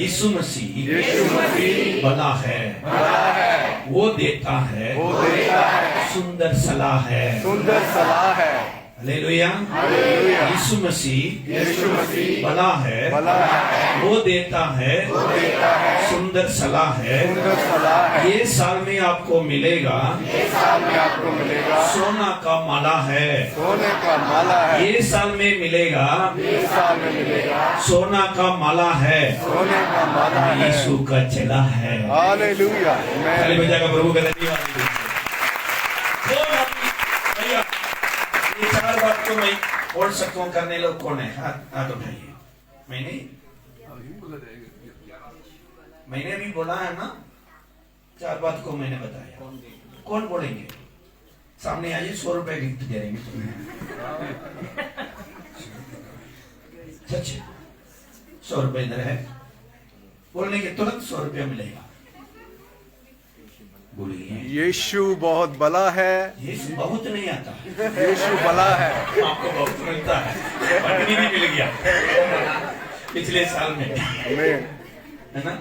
यीशु मसीह भला है, वो देता है सुंदर सलाह है। हालेलुया। यीशु मसीह भला है, वो देता है सुंदर सलाह है। ये साल में आपको मिलेगा सोना का माला है। ये साल में मिलेगा सोना का माला है। यीशु का चला है। हालेलुया। ताली बजाकर प्रभु का धन्यवाद। ये चार बात को मैं बोल सकता हूँ, करने लोग कौन है? हाथ उठाइए। मैंने भी बोला है ना, चार बात को मैंने बताया। कौन बोलेंगे? सामने आइए, 100 रुपए गिफ्ट दे देंगे तुम्हें। सच 100 रुपए इधर है, बोलने के तुरंत 100 रुपया मिलेगा। बोलिए, यीशु बहुत भला है। यीशु बहुत नहीं आता है, यीशु भला है। आपको बहुत मिलता है। बटनी भी मिल गया पिछले साल में, है ना?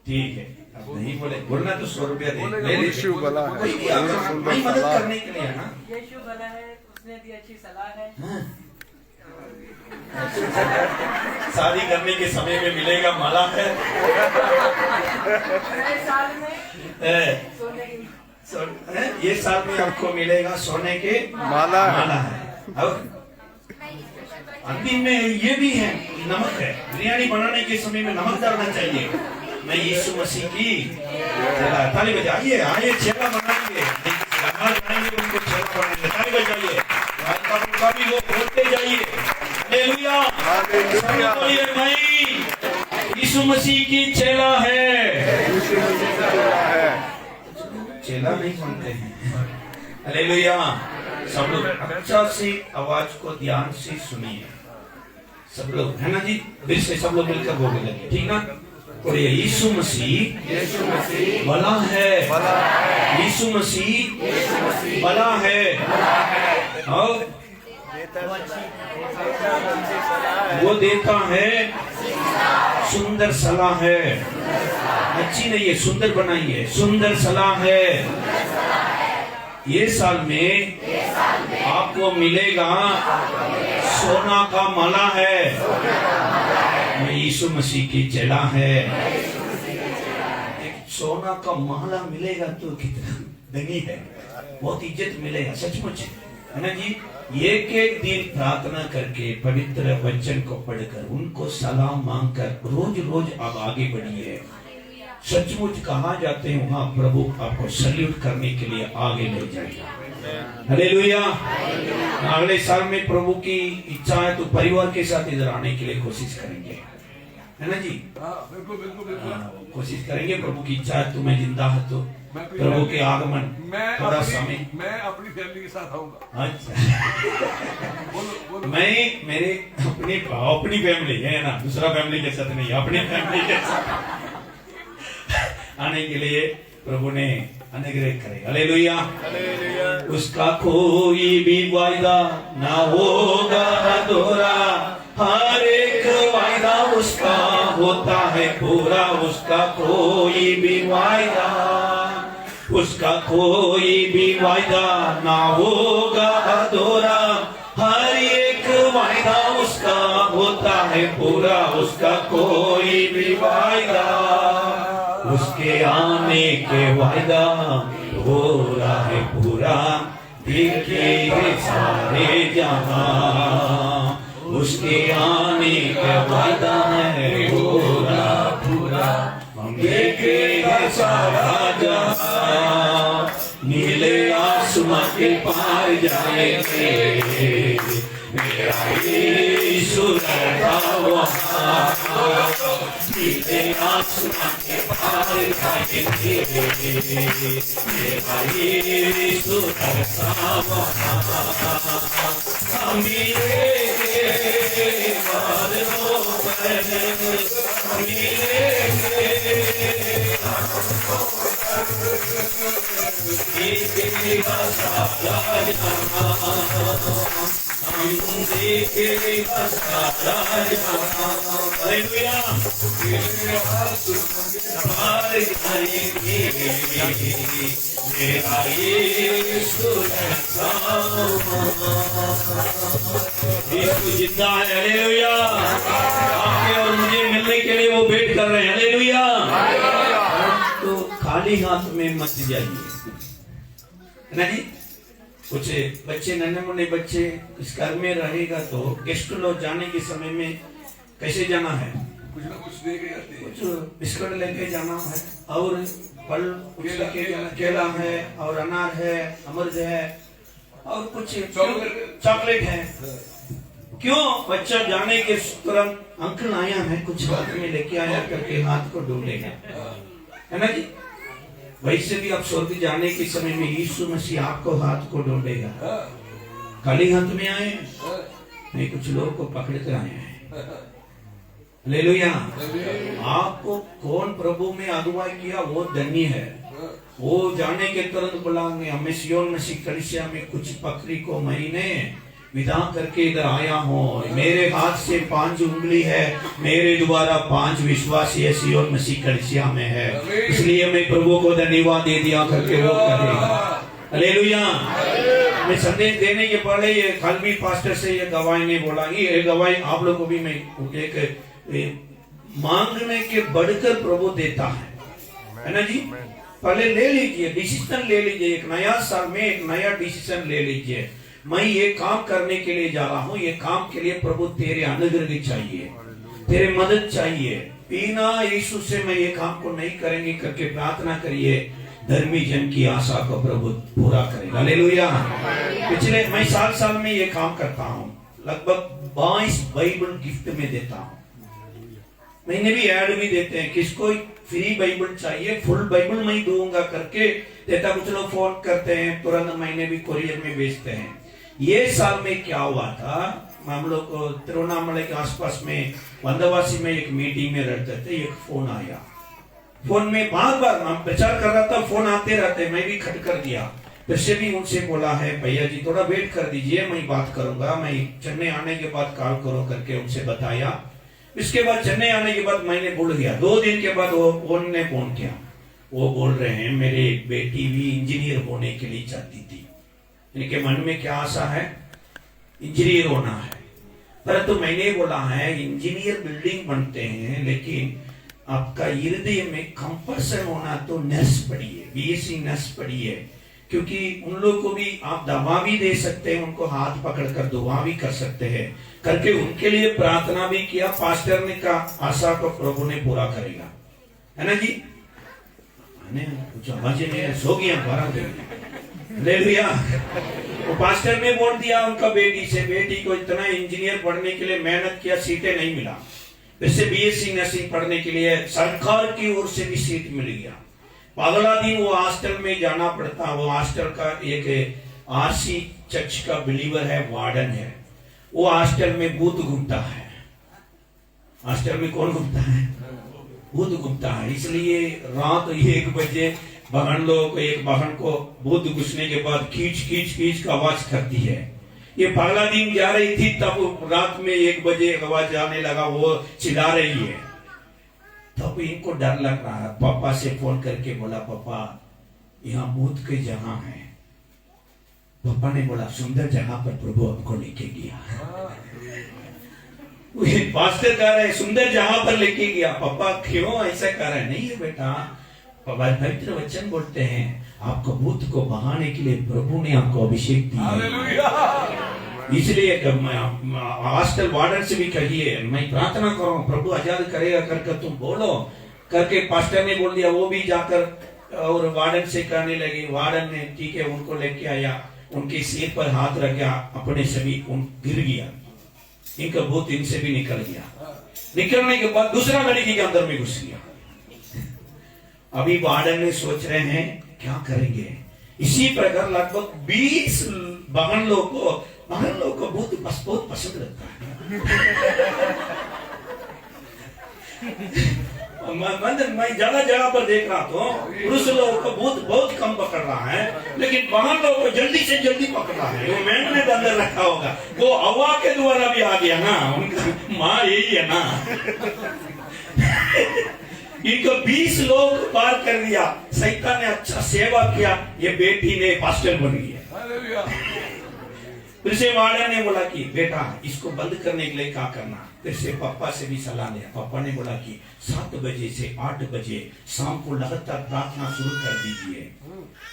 ठीक है, अब नहीं बोले, बोलना तो 100 रुपया दे। यीशु भला है, कोई मदद करने के लिए, ना? यीशु भला है, उसने दी अच्छी सलाह है। शादी करने के समय में मिलेगा माला है। नए साल में सोने की, ये साल में आपको मिलेगा सोने के माला है। और अंतिम में ये भी है, नमक है। बिरयानी बनाने के समय में नमक डालना चाहिए। मैं यीशु मसीह की ताली बजाइए। आइए, चेला बनाएंगे, उनको चेला बनाएंगे। ताली बजाइए, उनका भी वो बोलते जाइए। हालेलुया। मैं यीशु मसीह की चेला है। चेला नहीं बनते हैं। हालेलुया। सब लोग अच्छा से आवाज को ध्यान से सुनिए, सब लोग, है ना जी? फिर से सब लोग मिलकर बोलने लगे, ठीक ना? और ये यीशु मसीह भला है। यीशु मसीह भला है। और वो देता है सुंदर सलाह है। अच्छी नहीं है, सुंदर बनाइए। सुंदर सलाह है। ये साल में आपको मिलेगा सोना का माला है। मैं यीशु मसीह की चेला है। एक सोना का माला मिलेगा तो कितना धनी है, बहुत इज्जत मिलेगा, सचमुच, है ना जी? एक एक दिन प्रार्थना करके पवित्र वचन को पढ़कर उनको सलाम मांगकर रोज रोज आप आगे बढ़िए। सचमुच कहा जाते हैं वहां प्रभु आपको सल्यूट करने के लिए आगे ले जाएगा। हालेलुया। अगले साल में प्रभु की इच्छा है तो परिवार के साथ इधर आने के लिए कोशिश करेंगे, है ना जी? बिल्कुल कोशिश करेंगे। प्रभु की इच्छा है तो मैं जिंदा है तो प्रभु के आगमन थोड़ा समय मैं अपनी फैमिली के साथ आऊंगा। अच्छा। मैं मेरे अपनी फैमिली है ना, दूसरा फैमिली के साथ नहीं, अपनी फैमिली के साथ आने के लिए प्रभु ने अनुग्रह करे। हालेलुया। उसका कोई भी वायदा ना होगा अधूरा, हर एक वायदा उसका होता है पूरा। उसका कोई भी वायदा, उसका कोई भी वायदा ना होगा अधूरा, हर एक वायदा उसका होता है पूरा। उसका कोई भी वायदा, उसके आने के वायदा हो रहा है पूरा। देखे सारे जहां, उसके आने का वायदा है हो रहा पूरा। हम देखे सारा जहां, नीले आसमां के पार जाएंगे। मेरा यीशु रहता वहाँ, नीले आसमां के पार जाएंगे। मेरा यीशु रहता वहाँ, हम मिलेंगे बादलों पर, मिलेंगे सारा जहां। देखेगा सारा जहां। हालेलुया। सवार करेंगे मेरा यीशु जिंदा है। हालेलुया। आपके और मुझे मिलने के लिए वो वेट कर रहे हैं। हालेलुया। तो खाली हाथ में मत जाइए ना जी। कुछ बच्चे नन्हे मुन्ने बच्चे इस घर में रहेगा तो गेस्ट लोग जाने के समय में कैसे जाना है? कुछ ना कुछ दे के जाते हैं। कुछ बिस्कुट लेके जाना है और फल कुछ लेके जाना, केला है और अनार है, अमृत है और कुछ चॉकलेट है। क्यों? बच्चा जाने के तुरंत अंकल आया है कुछ हाथ में लेके आया करके हाथ को डूबेगा, है ना जी। वैसे भी आप स्वर्ग जाने के समय में यीशु मसीह आपको हाथ को ढूंढेगा। खाली हाथ में आए नहीं, कुछ लोग को पकड़ कर आए हैं। हालेलुया। आपको कौन प्रभु में अगुवाई किया वो धन्य है। वो जाने के तुरंत बुलाएंगे हमें सियोन मसीह कलीसिया में कुछ बकरी को महीने विदा करके इधर आया हूँ। मेरे हाथ से 5 उंगली है, मेरे द्वारा 5 विश्वासी है सियोन मसीह कलीसिया में है, इसलिए मैं प्रभु को धन्यवाद दे दिया करके वो करेगा। हालेलुया। मैं संदेश देने के पहले ये कल भी पास्टर से ये गवाही ने बोला, ये गवाही आप लोग को भी मैं एक मांगने के बढ़कर प्रभु देता है ना जी। पहले ले लीजिए, डिसीजन ले लीजिए। एक नया साल में एक नया डिसीजन ले लीजिए। मैं ये काम करने के लिए जा रहा हूँ, ये काम के लिए प्रभु तेरे अनुग्रह चाहिए, तेरे मदद चाहिए। बिना यीशु से मैं ये काम को नहीं करेंगे करके प्रार्थना करिए। धर्मी जन की आशा को प्रभु पूरा करेगा। हालेलुया। पिछले मैं साल में ये काम करता हूँ, लगभग 22 बाइबल गिफ्ट में देता हूँ। मैंने भी ऐड भी देते हैं, किसको फ्री बाइबल चाहिए फुल बाइबल मैं दूंगा करके देता। कुछ लोग फोन करते हैं, तुरंत महीने भी कोरियर में भेजते हैं। ये साल में क्या हुआ था, हम लोग को तिरुवन्नामलाई के आसपास में वंदवासी में एक मीटिंग में रहते थे। एक फोन आया, फोन में बार हम प्रचार कर रहा था, फोन आते रहते, मैं भी खट कर दिया। फिर से भी उनसे बोला है भैया जी थोड़ा वेट कर दीजिए, मैं बात करूंगा, मैं चेन्नई आने के बाद कॉल करो करके उनसे बताया। इसके बाद चेन्नई आने के बाद मैंने भूल गया। 2 दिन के बाद उन्होंने फोन किया, वो बोल रहे हैं मेरी बेटी भी इंजीनियर होने के लिए चाहती थी। इनके मन में क्या आशा है? इंजीनियर होना है। परंतु मैंने बोला है इंजीनियर बिल्डिंग बनते हैं, लेकिन आपका हृदय में कंपल्सन होना तो नर्स पढ़िए, बीएससी नर्स पढ़िए, क्योंकि उन लोग को भी आप दवा भी दे सकते हैं, उनको हाथ पकड़कर दुआ भी कर सकते हैं करके उनके लिए प्रार्थना भी किया। पास्टर ने कहा आशा को प्रभु ने पूरा करेगा, है ना जी। कुछ आवाज नहीं, सो गया 12 दिन। हालेलुया। वो पास्टर ने बोल दिया उनका बेटी से, बेटी को इतना इंजीनियर पढ़ने के लिए मेहनत किया, सीटें नहीं मिला, वैसे बीएससी नर्सिंग पढ़ने के लिए सरकार की ओर से भी सीट मिल गया। अगला दिन वो हॉस्टल में जाना पड़ता। वो हॉस्टल का एक आरसी चर्च का बिलीवर है, वार्डन है। वो हॉस्टल में भूत घूमता है। हॉस्टल में कौन घूमता है? भूत घूमता है। इसलिए रात 1 बजे एक बहन को भूत घुसने के बाद खींच का आवाज करती है। ये पहला दिन जा रही थी, तब रात में 1 बजे आवाज आने लगा, वो चिल्ला रही है। तब इनको डर लग रहा है। पापा से फोन करके बोला पापा यहाँ भूत की जगह है। पापा ने बोला सुंदर जगह पर प्रभु हमको लेके गया। पास्टर कह रहे सुंदर जगह पर लेके गया। पापा क्यों ऐसा कह रहे? नहीं है बेटा, पापा पवित्र वचन बोलते हैं आपको भूत को बहाने के लिए प्रभु ने आपको अभिषेक दिया। इसलिए हॉस्टल वार्डन से भी कहिए मैं प्रार्थना करूं प्रभु आजाद करेगा करके तुम बोलो करके पास्टर ने बोल दिया। वो भी जाकर और वार्डन से कहने लगे। वार्डन ने ठीक है उनको लेके आया, उनके सिर पर हाथ रख गया, अपने से भी गिर गया, इनका भूत इनसे भी निकल गया। निकलने के बाद दूसरा लड़की के अंदर में घुस गया। अभी वार्डन ने सोच रहे हैं क्या करेंगे। इसी प्रकार लगभग 20 बहन लोग को बहुत पसंद लगता है। मैं जगह जगह पर देख रहा था पुरुष लोगों को बहुत कम पकड़ रहा है, लेकिन बाहर लोगों को जल्दी से जल्दी पकड़ रहा है। वो मैग्नेट अंदर रखा होगा, वो हवा के द्वारा भी आ गया ना, उनका माँ यही है ना। इनको 20 लोग पार कर दिया, सैतान ने अच्छा सेवा किया, ये बेटी ने पास्टर बन गया। हालेलुया। फिर से वार्डन ने बोला कि बेटा इसको बंद करने के लिए क्या करना। फिर से पापा से भी सलाह लिया। पापा ने बोला कि 7 बजे से 8 बजे शाम को लगातार प्रार्थना शुरू कर दीजिए,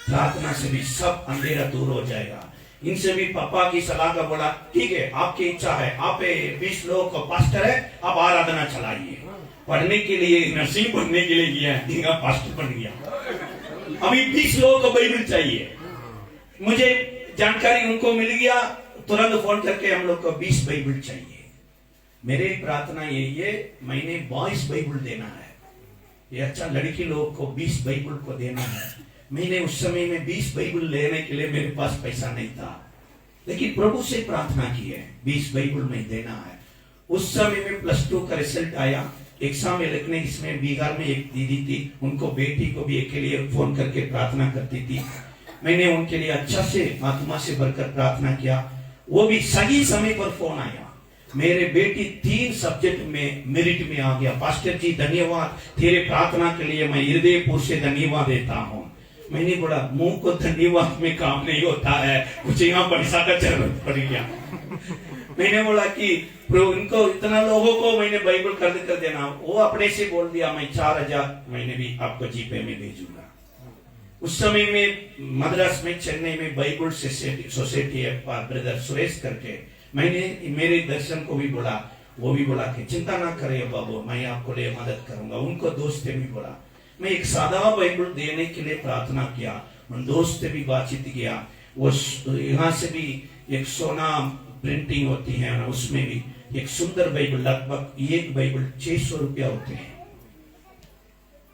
प्रार्थना से भी सब अंधेरा दूर हो जाएगा। इनसे भी पापा की सलाह का बोला ठीक है, आपकी इच्छा है, आप 20 लोगों को पास्टर है, आप आराधना चलाइए। पढ़ने के लिए नर्सिंग पढ़ने के लिए गया, इनका पास्टर बन गया। अभी 20 लोगों को बाइबल चाहिए। मुझे जानकारी उनको मिल गया, तुरंत फोन करके हम लोग को 20 बाइबल चाहिए। मेरे प्रार्थना यही है, मैंने 22 बाइबल देना है। ये अच्छा लड़की लोग को 20 बाइबल को देना है। मैंने उस समय में 20 बाइबल लेने के लिए मेरे पास पैसा नहीं था, लेकिन प्रभु से प्रार्थना की है 20 बाइबल में देना है। उस समय में +2 का रिजल्ट आया। एग्जाम में लिखने इसमें बिहार में एक दीदी थी, उनको बेटी को भी एक के लिए फोन करके प्रार्थना करती थी। मैंने उनके लिए अच्छा से आत्मा से भरकर प्रार्थना किया। वो भी सही समय पर फोन आया। मेरे बेटी 3 सब्जेक्ट में मेरिट में आ गया। पास्टर जी धन्यवाद, तेरे प्रार्थना के लिए मैं हृदयपूर्व से धन्यवाद देता हूँ। मैंने बोला मुंह को धन्यवाद में काम नहीं होता है, कुछ यहाँ पैसा का जरूरत पड़ गया। मैंने बोला कि उनको इतना लोगों को मैंने बाइबल कर देना। वो अपने से बोल दिया मैं 4000 मैंने भी आपको जीपे में भेजूंगा। उस समय में मद्रास में चेन्नई में बाइबल सोसाइटी है ब्रदर सुरेश करके, मैंने मेरे दर्शन को भी बोला, वो भी बोला कि चिंता ना करे बाबू, मैं आपको लिए मदद करूंगा। उनको दोस्त ने भी बोला। मैं एक सादा बाइबल देने के लिए प्रार्थना किया, उन दोस्त से भी बातचीत किया। वो यहाँ से भी एक सोना प्रिंटिंग होती है, उसमें भी एक सुंदर बाइबल, लगभग एक बाइबल 600 रुपया होते हैं।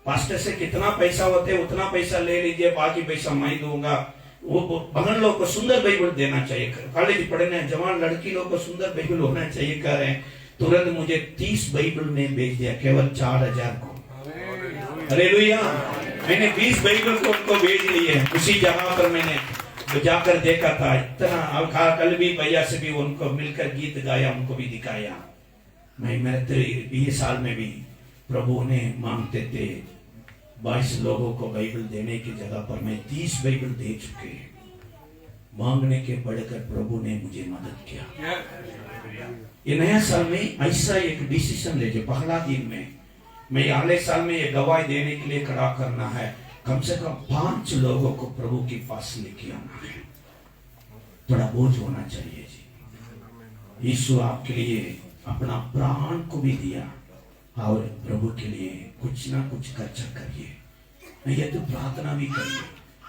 पास्टर से कितना पैसा होते है उतना पैसा ले लीजिए, बाकी पैसा मैं दूंगा। वो बहन लोग को सुंदर बाइबल देना चाहिए, कॉलेज पढ़ने जवान लड़की लोग को सुंदर बाइबल होना चाहिए कह रहे हैं। तुरंत मुझे 30 बाइबल में भेज दिया, केवल 4000 को। हालेलुया। मैंने 20 बाइबल को उनको भेज लिए। उसी जगह पर मैंने जाकर देखा था, इतना कल भी भैया से भी उनको मिलकर गीत गाया, उनको भी दिखाया। मैं मेरे 20 साल में भी प्रभु ने मांगते थे 22 लोगों को बाइबल देने की जगह पर मैं 30 बाइबल दे चुके। मांगने के बढ़कर प्रभु ने मुझे मदद किया। ये नया साल में ऐसा एक डिसीजन ले, जो पहला दिन में मैं अगले साल में ये गवाही देने के लिए खड़ा करना है, कम से कम 5 लोगों को प्रभु के पास लेके आना है। थोड़ा बोझ होना चाहिए जी। यीशु आपके लिए अपना प्राण को भी दिया, और प्रभु के लिए कुछ ना कुछ खर्चा करिए, नहीं तो प्रार्थना भी करिए।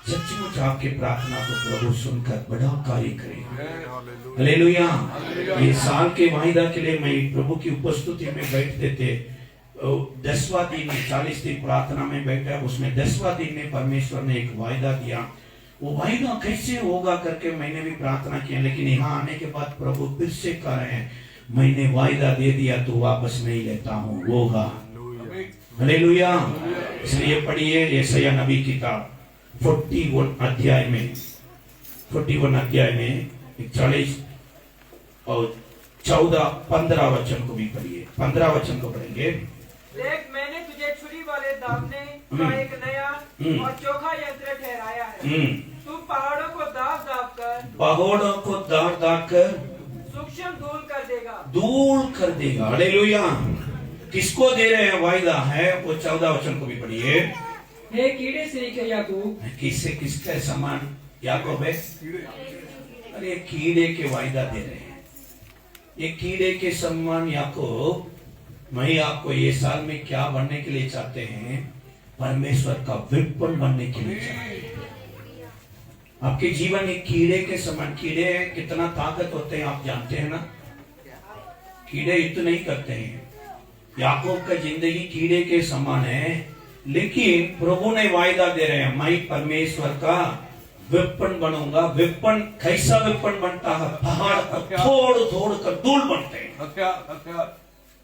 सचमुच आपके प्रार्थना को प्रभु सुनकर बड़ा कार्य करेगा। हालेलुया। ये साल के वायदा के लिए मैं प्रभु की उपस्थिति में बैठते थे। 10वां दिन 40 दिन प्रार्थना में बैठा, उसमें 10वां दिन में परमेश्वर ने एक वायदा दिया। वो वायदा कैसे होगा करके मैंने भी प्रार्थना किया, लेकिन यहाँ आने के बाद प्रभु फिर से कह रहे हैं मैंने वायदा दे दिया तो वापस नहीं लेता हूँ, होगा। हालेलुया। इसलिए पढ़िए यशायाह नबी किताब 41 अध्याय में 41 और 14-15 वचन को भी पढ़िए। 15 वचन को पढ़ेंगे। देख मैंने तुझे छुरी वाले दावने का एक नया और चोखा यंत्र ठहराया है। तू पहाड़ों को दाग कर सूक्ष्म धूल कर देगा। हालेलुया। किसको दे रहे हैं वायदा है? वो 14 वचन को भी पढ़िए। हे कीड़े से याकूब, किससे किसका समान याकूब है? अरे कीड़े के वायदा दे रहे हैं, ये कीड़े के समान याकूब। मैं आपको ये साल में क्या बनने के लिए चाहते हैं? परमेश्वर का विपन बनने के लिए चाहते हैं। आपके जीवन एक कीड़े के समान। कीड़े कितना ताकत होते हैं आप जानते हैं ना? कीड़े इतना ही करते हैं। याकूब का जिंदगी कीड़े के समान है, लेकिन प्रभु ने वायदा दे रहे हैं मैं परमेश्वर का विपन बनूंगा। विपन कैसा विपन बनता है? पहाड़ को तोड़ कर धूल बनते हैं।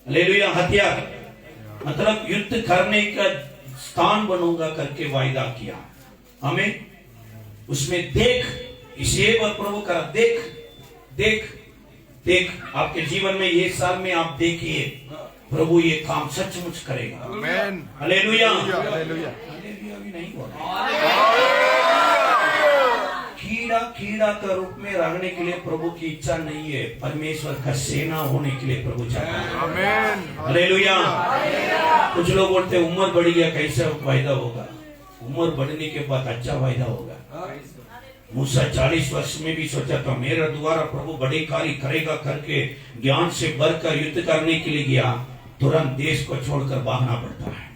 हालेलुया। हथियार मतलब युद्ध करने का स्थान बनूंगा करके वायदा किया। हमें उसमें देख, इसे और प्रभु का देख देख देख, आपके जीवन में ये साल में आप देखिए प्रभु ये काम सचमुच करेगा। आमेन। हालेलुया। हालेलुया। हालेलुया भी नहीं बोला। कीड़ा का रूप में रहने के लिए प्रभु की इच्छा नहीं है, परमेश्वर का सेना होने के लिए प्रभु चाहता है। आमेन। हालेलुया। कुछ लोग बोलते हैं उम्र बढ़ गया कैसा वायदा होगा? उम्र बढ़ने के बाद अच्छा वायदा होगा। मूसा 40 वर्ष में भी सोचा था मेरा द्वारा प्रभु बड़े कार्य करेगा करके ज्ञान से बढ़कर युद्ध करने के लिए गया, तुरंत देश को छोड़कर भागना पड़ता है।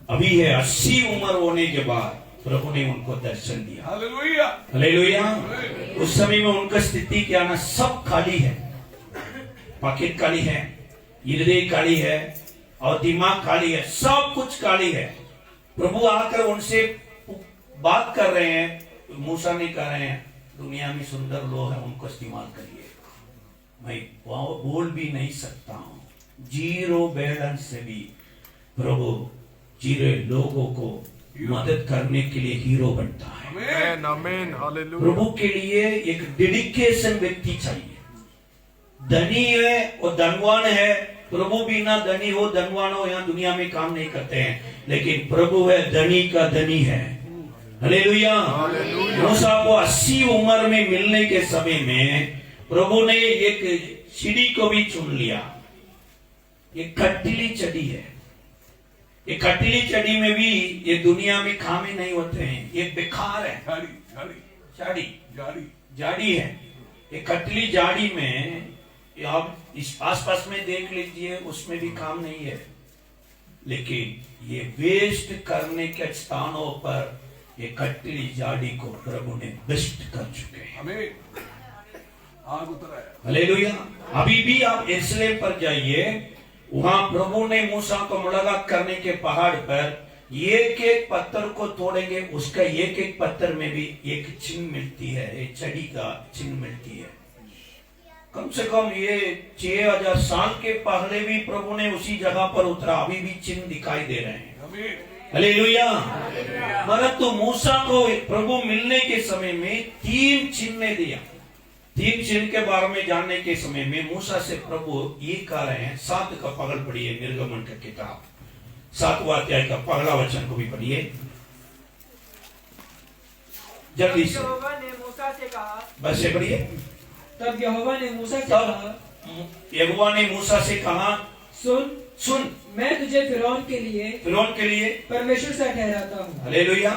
अभी है 80 उम्र होने के बाद प्रभु ने उनको दर्शन दिया। हालेलुया। हालेलुया। उस समय में उनका स्थिति क्या ना, सब खाली है, पॉकेट खाली है, हृदय खाली है और दिमाग खाली है, सब कुछ खाली है। प्रभु आकर उनसे बात कर रहे हैं, मूसा ने कह रहे हैं दुनिया में सुंदर लोग हैं उनको इस्तेमाल करिए, मैं बोल भी नहीं सकता हूं। जीरो बैलेंस से भी प्रभु जीरो लोगों को मदद करने के लिए हीरो बनता है। आमेन। आमेन। हालेलुया। प्रभु के लिए एक डेडिकेशन व्यक्ति चाहिए। धनी है और धनवान है, प्रभु भी ना धनी हो धनवान हो यहाँ दुनिया में काम नहीं करते हैं, लेकिन प्रभु है धनी का धनी है। हालेलुया। मूसा को 80 उम्र में मिलने के समय में प्रभु ने एक सीढ़ी को भी चुन लिया। ये कटीली चढ़ी है, ये कटीली चढ़ी में भी ये दुनिया में खामे नहीं होते हैं, ये बेकार है। जाड़ी है। ये कटली जाड़ी में आप इस आसपास में देख लीजिए, उसमें भी काम नहीं है, लेकिन ये वेस्ट करने के स्थानों पर ये कटली जाड़ी को प्रभु ने बेस्ट कर चुके हैं। आग उतरा है। हालेलुया। अभी भी आप यरूशलेम पर जाइए, वहां प्रभु ने मूसा को मुलाकात करने के पहाड़ पर एक एक पत्थर को तोड़ेंगे, उसका एक एक पत्थर में भी एक चिन्ह मिलती है, एक छड़ी का चिन्ह मिलती है। कम से कम ये 6000 साल के पहले भी प्रभु ने उसी जगह पर उतरा, अभी भी चिन्ह दिखाई दे रहे हैं। हालेलुया। परंतु मूसा को प्रभु मिलने के समय में 3 चिन्ह दिया। 3 चिन्ह के बारे में जानने के समय में मूसा से प्रभु ये कह रहे हैं, 7 का पगल पढ़िए, निर्गमन का किताब 7वां अध्याय का पहला वचन को भी पढ़िए जल्दी से। यहोवा ने मूसा से कहा, बस ये पढ़िए। तब यहोवा ने मूसा से कहा, यहोवा ने मूसा से कहा, सुन मैं तुझे फिरौन के लिए परमेश्वर सा ठहराता हूँ। हालेलुया।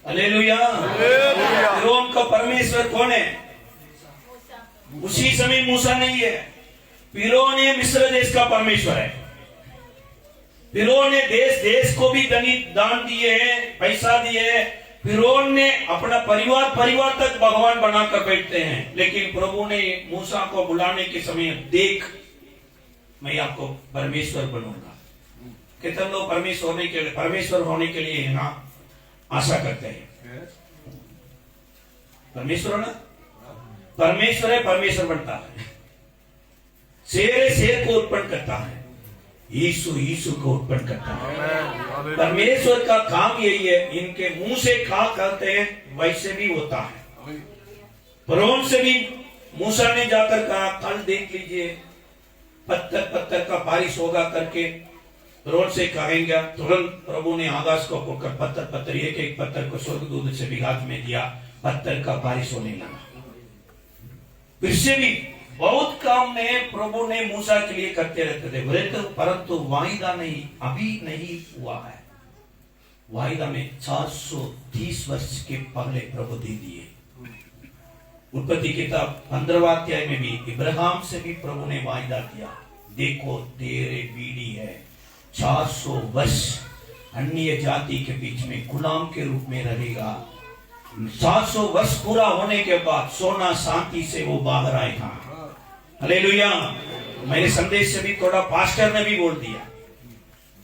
हालेलुया। फिरौन का परमेश्वर कौन है? उसी समय मूसा नहीं है, फिरौन ने मिस्र देश का परमेश्वर है। फिरौन ने देश को भी दान दिए हैं, पैसा दिए हैं। फिरौन ने अपना परिवार तक भगवान बनाकर बैठते हैं, लेकिन प्रभु ने मूसा को बुलाने के समय देख मैं आपको परमेश्वर बनूंगा। कितने लोग परमेश्वर होने के लिए ना आशा करते हैं? परमेश्वर ना, परमेश्वर है, परमेश्वर बनता है। शेर को उत्पन्न करता है, यीशु को उत्पन्न करता है। परमेश्वर का काम यही है, इनके मुंह से खा करते हैं वैसे भी होता है। फिरौन से भी मूसा ने जाकर कहा, कल देख लीजिए पत्थर का बारिश होगा करके फिरौन से कहेंगे। तुरंत प्रभु ने आकाश को खोलकर पत्थर एक एक पत्थर को स्वर्गदूत से भी हाथ में दिया, पत्थर का बारिश होने लगा। फिर से भी बहुत काम ने प्रभु ने मूसा के लिए करते रहते थे, परंतु वायदा नहीं, अभी नहीं हुआ है। वायदा में 430 वर्ष के पहले प्रभु दे दिए। उत्पत्ति किताब 15वां अध्याय में भी इब्राहिम से भी प्रभु ने वायदा किया, देखो तेरे बीड़ी है 400 वर्ष अन्य जाति के बीच में गुलाम के रूप में रहेगा। 400 वर्ष पूरा होने के बाद सोना शांति से वो बाहर आएगा। हालेलुया। मेरे संदेश से भी थोड़ा पास्टर ने भी बोल दिया,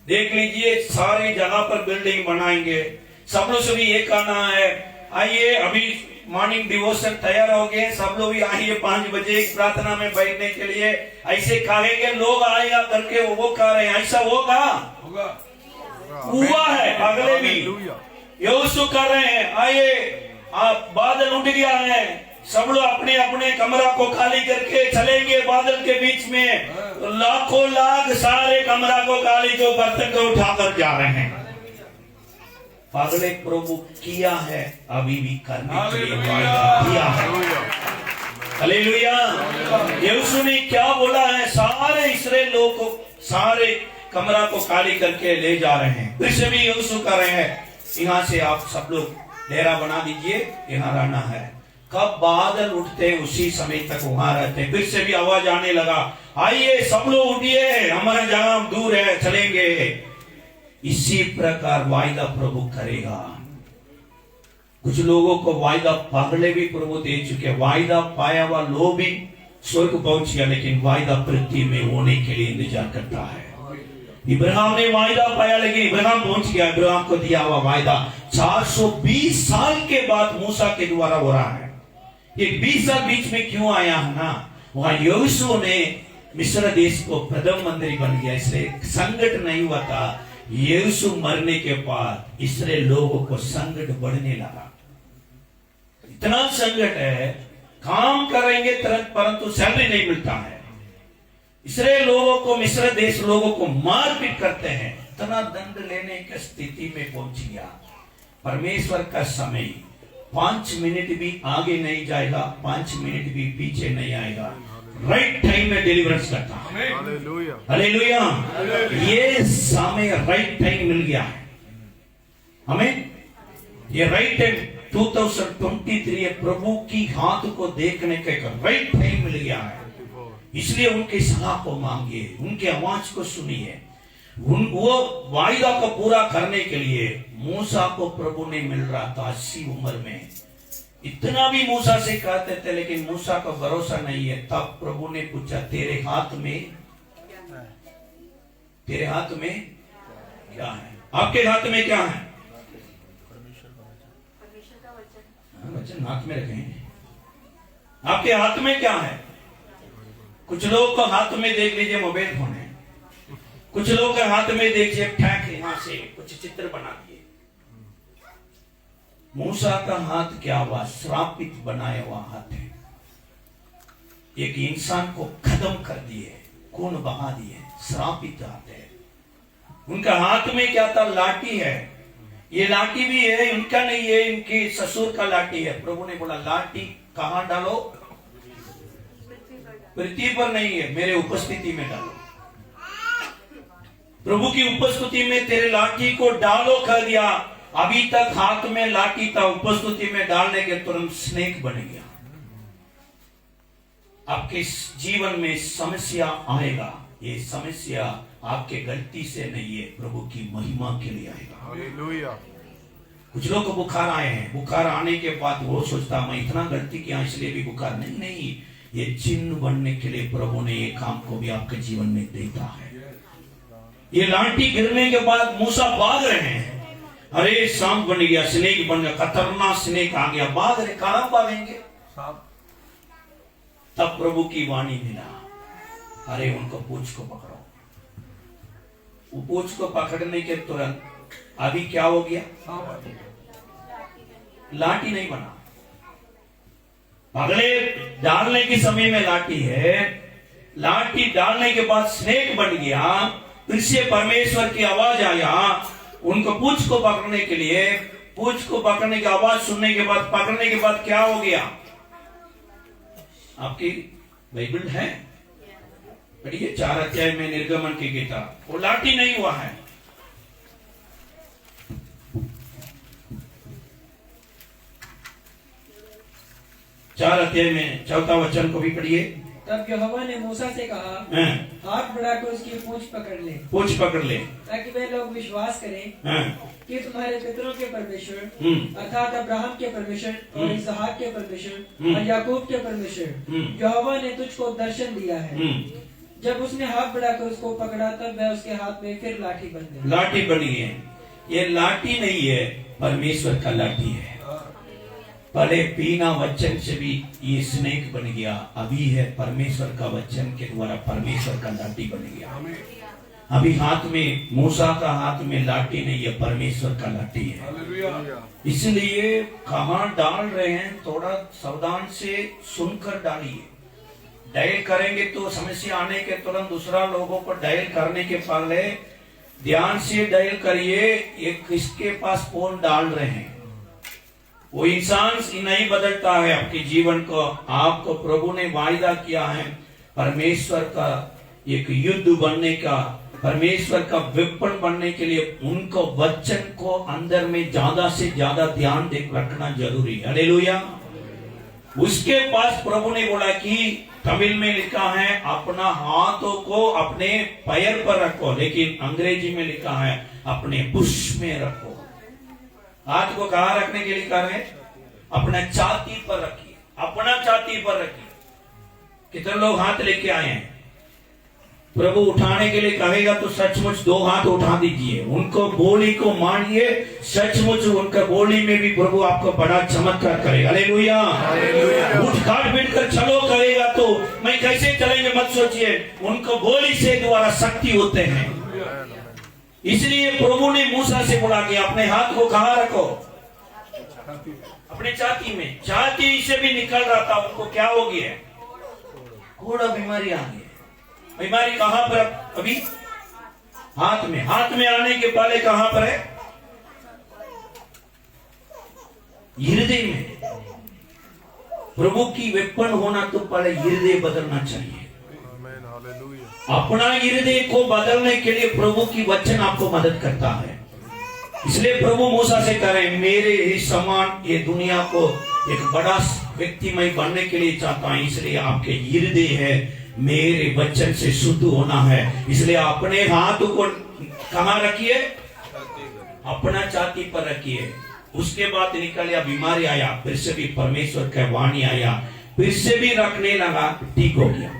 देख लीजिए सारे जगह पर बिल्डिंग बनाएंगे, सब लोग से भी ये कहना है, आइए अभी मॉर्निंग डिवोशन तैयार हो गए, सब लोग भी आइए 5 बजे प्रार्थना में बैठने के लिए। ऐसे कहेंगे लोग आएगा करके वो कह रहे हैं, ऐसा होगा? होगा। हुआ है। अगले भी यहोशू कर रहे हैं, आइए आप बादल उठ गया है, सब लोग अपने अपने कमरा को खाली करके चलेंगे बादल के बीच में। तो लाखों लाख सारे कमरा को खाली जो बर्तन को उठाकर जा रहे हैं। पागले प्रभु किया है, अभी भी करने के लिए वायदा किया है। हालेलुया। यहोशू ने क्या बोला है? सारे इस्राएल लोग को सारे कमरा को खाली करके ले जा रहे हैं। फिर से भी यहोशू कर रहे हैं, यहाँ से आप सब लोग डेरा बना दीजिए, यहाँ रहना है। कब बादल उठते उसी समय तक वहां रहते। फिर से भी आवाज आने लगा, आइए सब लोग उठिए, हमारा जगह दूर है, चलेंगे। इसी प्रकार वायदा प्रभु करेगा। कुछ लोगों को वायदा पागले भी प्रभु दे चुके, वायदा पाया हुआ लोग भी स्वर्ग पहुंच गया, लेकिन वायदा पृथ्वी में होने के लिए इंतजार करता है। इब्राहिम ने वायदा पाया, लेकिन इब्राहिम पहुंच गया, इब्राहिम को दिया हुआ वायदा 420 साल के बाद मूसा के द्वारा हो रहा है। ये 20 साल बीच में क्यों आया है ना? वहां यहोशू ने मिस्र देश को प्रधानमंत्री बन गया, इसलिए संकट नहीं हुआ था। यहोशू मरने के बाद इस्राएल लोगों को संकट बढ़ने लगा। इतना संकट है, काम करेंगे तुरंत परंतु सैलरी नहीं मिलता है। इस्राएल लोगों को, मिस्र देश लोगों को मारपीट करते हैं, इतना दंड लेने की स्थिति में पहुंच गया। परमेश्वर का समय 5 मिनट भी आगे नहीं जाएगा, 5 मिनट भी पीछे नहीं आएगा। राइट टाइम में डिलीवरेंस करता है। हालेलुया। हालेलुया। ये समय राइट टाइम मिल गया है हमें। ये राइट टाइम 2023 प्रभु की हाथ को देखने का राइट टाइम मिल गया है। इसलिए उनकी सलाह को मांगिए, उनकी आवाज को सुनिए। वो वायदा को पूरा करने के लिए मूसा को प्रभु ने मिल रहा था 80 उम्र में। इतना भी मूसा से कहते थे, लेकिन मूसा का भरोसा नहीं है। तब प्रभु ने पूछा, तेरे हाथ में क्या है? आपके हाथ में क्या है? वचन हाथ में रखें। आपके हाथ में क्या है? कुछ लोग को हाथ में देख लीजिए मोबाइल फोन है, कुछ लोग के हाथ में देखिए ठैक, यहां से कुछ चित्र बना दिए। मूसा का हाथ क्या हुआ? श्रापित बनाया हुआ हाथ है। एक इंसान को खत्म कर दिए, खून बहा दिए, श्रापित हाथ है। उनका हाथ में क्या था? लाठी है। ये लाठी भी है, इनका नहीं है, इनके ससुर का लाठी है। प्रभु ने बोला, लाठी कहां डालो? पृथ्वी पर नहीं है, मेरे उपस्थिति में डालो। प्रभु की उपस्थिति में तेरे लाठी को डालो कह दिया। अभी तक हाथ में लाठी था, उपस्थिति में डालने के तुरंत स्नेक बन गया। आपके जीवन में समस्या आएगा, ये समस्या आपके गलती से नहीं है, प्रभु की महिमा के लिए आएगा। हालेलुया। कुछ लोग को बुखार आए हैं, बुखार आने के बाद वो सोचता मैं इतना गलती किया इसलिए भी बुखार। नहीं, ये चिन्ह बनने के लिए प्रभु ने ये काम को भी आपके जीवन में देता है। ये लाठी गिरने के बाद मूसा भाग रहे हैं, अरे सांप बन गया, स्नेक बन गया, खतरनाक स्नेक आ गया, भाग रहे, कहां भागेंगे? तब प्रभु की वाणी मिला, अरे उनको पूंछ को पकड़ो। वो पूंछ को पकड़ने के तुरंत अभी क्या हो गया? लाठी नहीं बना। पगड़े डालने के समय में लाठी है, लाठी डालने के बाद स्नेक बन गया। फिर से परमेश्वर की आवाज आया उनको पूंछ को पकड़ने के लिए। पूंछ को पकड़ने की आवाज सुनने के बाद, पकड़ने के बाद क्या हो गया? आपकी बाइबल है, पढ़िए 4 अध्याय में निर्गमन की किताब। वो लाठी नहीं हुआ है। चार अध्याय में 4वां वचन को भी पढ़िए। तब यहोवा ने मूसा से कहा, हाथ बढ़ाकर उसकी पूंछ पकड़ ले, पूंछ पकड़ ले, ताकि वे लोग विश्वास करें कि तुम्हारे पितरों के परमेश्वर अर्थात अब्राहम के परमेश्वर और इसहाक के परमेश्वर और याकूब के परमेश्वर यहोवा ने तुझको दर्शन दिया है। जब उसने हाथ बढ़ाकर उसको पकड़ा, तब वह उसके हाथ में फिर लाठी बन गई। लाठी बनी है। ये लाठी नहीं है, परमेश्वर का लाठी है। पहले बिना वचन से भी ये स्नेक बन गया, अभी है परमेश्वर का वचन के द्वारा परमेश्वर का लाठी बन गया। अभी हाथ में मूसा का हाथ में लाठी नहीं, ये परमेश्वर का लाठी है। हालेलुया। इसलिए कहाँ डाल रहे हैं थोड़ा सावधान से सुनकर डालिए। डायल करेंगे तो समस्या आने के तुरंत दूसरा लोगों को डायल करने के पहले ध्यान से डायल करिए, ये किसके पास फोन डाल रहे हैं। वो इंसान नहीं बदलता है आपके जीवन को। आपको प्रभु ने वायदा किया है परमेश्वर का एक युद्ध बनने का, परमेश्वर का विपण बनने के लिए उनको वचन को अंदर में ज्यादा से ज्यादा ध्यान रखना जरूरी है। हालेलुया। उसके पास प्रभु ने बोला कि तमिल में लिखा है अपना हाथों को अपने पैर पर रखो, लेकिन अंग्रेजी में लिखा है अपने बुश में रखो। हाथ को कहाँ रखने के लिए कह रहे हैं? अपना छाती पर रखिए, अपना छाती पर रखिए। कितने लोग हाथ लेके आए हैं? प्रभु उठाने के लिए कहेगा तो सचमुच 2 हाथ उठा दीजिए, उनको बोली को मानिए, सचमुच उनका बोली में भी प्रभु आपको बड़ा चमत्कार करेगा। हालेलुया। उठ खाट बैठ कर चलो कहेगा तो मैं कैसे चलेंगे मत सोचिए, उनको बोली से द्वारा शक्ति होते हैं। इसलिए प्रभु ने मूसा से बोला कि अपने हाथ को कहाँ रखो? अपने छाती में। छाती से भी निकल रहा था, उनको क्या हो गया? थोड़ा बीमारी आ गई। बीमारी कहां पर? अभी हाथ में। हाथ में आने के पहले कहां पर है? हृदय में। प्रभु की वेपन होना तो पहले हृदय बदलना चाहिए। अपना हृदय को बदलने के लिए प्रभु की वचन आपको मदद करता है। इसलिए प्रभु मूसा से कह रहे हैं मेरे ही समान ये दुनिया को एक बड़ा व्यक्ति मैं बनने के लिए चाहता हूं, इसलिए आपके हृदय है मेरे वचन से शुद्ध होना है। इसलिए अपने हाथ को कहां रखिए? अपना छाती पर रखिए। उसके बाद निकल या बीमारी आया, फिर से भी परमेश्वर का वाणी आया, फिर से भी रखने लगा, ठीक हो गया।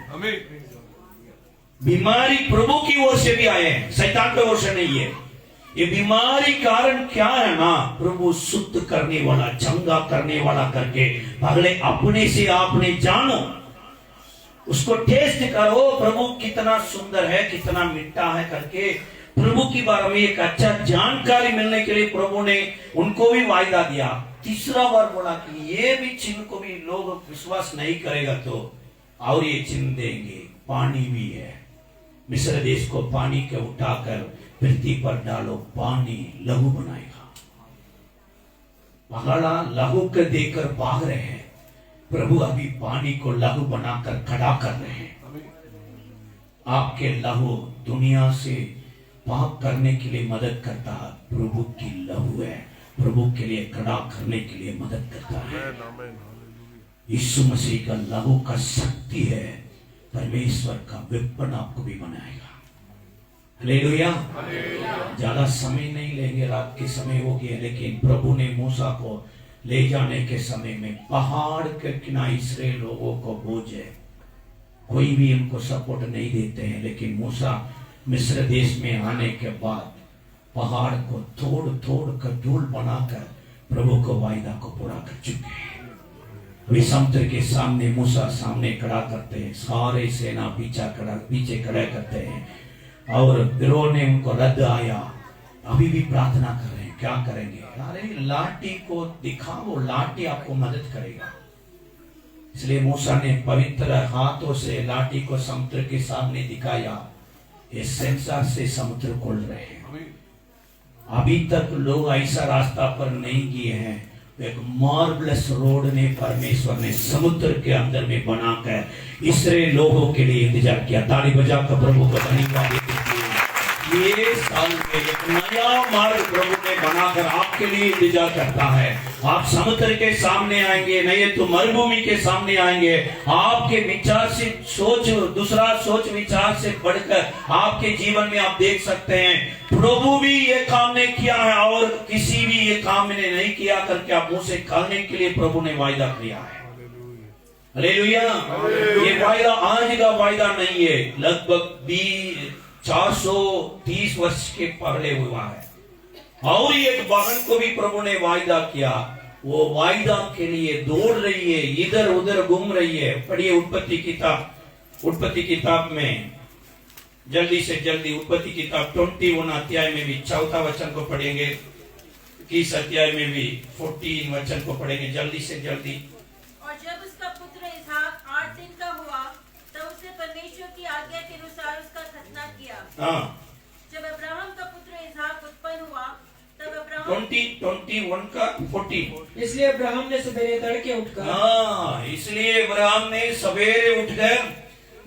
बीमारी प्रभु की ओर से भी आए हैं, शैतान की ओर से नहीं है। ये बीमारी कारण क्या है ना? प्रभु शुद्ध करने वाला, चंगा करने वाला करके पहले अपने से आपने जानो, उसको टेस्ट करो प्रभु कितना सुंदर है, कितना मीठा है करके प्रभु के बारे में एक अच्छा जानकारी मिलने के लिए प्रभु ने उनको भी वायदा दिया। तीसरा बार बोला कि ये भी चिन्ह को भी लोग विश्वास नहीं करेगा तो और ये चिन्ह देंगे। पानी भी है, मिस्र देश को पानी के उठाकर पृथ्वी पर डालो, पानी लहू बनाएगा। पहाड़ा लहू के देकर भाग रहे हैं, प्रभु अभी पानी को लहू बनाकर खड़ा कर रहे हैं। आपके लहू दुनिया से पाप करने के लिए मदद करता है, प्रभु की लहू है, प्रभु के लिए खड़ा करने के लिए मदद करता है। यीशु मसीह का लहू का शक्ति है, परमेश्वर का विपण आपको भी बनाएगा। हालेलुया। ज्यादा समय नहीं लेंगे, रात के समय हो गया, लेकिन प्रभु ने मूसा को ले जाने के समय में पहाड़ के किनारे इस्राएल लोगों को बोझ है, कोई भी उनको सपोर्ट नहीं देते हैं, लेकिन मूसा मिस्र देश में आने के बाद पहाड़ को तोड़ तोड़ कर धूल बनाकर प्रभु को वायदा को पूरा कर चुके हैं। वे समुद्र के सामने मूसा सामने खड़ा करते हैं, सारे सेना पीछे खड़ा करते हैं, और फिरौन ने उनको रद्द आया। अभी भी प्रार्थना कर रहे हैं, क्या करेंगे? अरे लाठी को दिखाओ, लाठी आपको मदद करेगा। इसलिए मूसा ने पवित्र हाथों से लाठी को समुद्र के सामने दिखाया। ये सेंसर से समुद्र खोल रहे हैं। अभी तक लोग ऐसा रास्ता पर नहीं किए हैं, एक मार्वलस रोड ने परमेश्वर ने समुद्र के अंदर में बनाकर इस्राएल लोगों के लिए इंतजार किया। ताली बजाकर प्रभु को धन्यवाद देते हैं। ये साल में एक नया मार्ग प्रभु ने बनाकर आपके लिए इंतजार करता है। आप समुद्र के सामने आएंगे, नहीं तो मरुभूमि के सामने आएंगे। आपके विचार से सोच, दूसरा सोच विचार से बढ़कर आपके जीवन में आप देख सकते हैं प्रभु भी ये काम ने किया है और किसी भी ये काम ने नहीं किया करके आप मुंह से कहने के लिए प्रभु ने वायदा किया है। हालेलुया। ये वायदा आज का वायदा नहीं है, लगभग 430 वर्ष के पहले हुआ है। और एक बहन को भी प्रभु ने वायदा किया, वो वायदा के लिए दौड़ रही है, इधर उधर घूम रही है। पढ़िए उत्पत्ति किताब में जल्दी से जल्दी। उत्पत्ति किताब 21 अध्याय में भी 4 वचन को पढ़ेंगे, 21 अध्याय में भी 14 वचन को पढ़ेंगे जल्दी से जल्दी। और जब उसका पुत्र इसहाक 8 दिन का हुआ तब उसने परमेश्वर की आज्ञा के अनुसार उसका खतना किया। हाँ, जब अब्राहम का पुत्र इसहाक उत्पन्न हुआ तब अब्राहम 21 का 14। इसलिए अब्राहम ने सवेरे तड़के उठकर हाँ, इसलिए अब्राहम ने सवेरे उठकर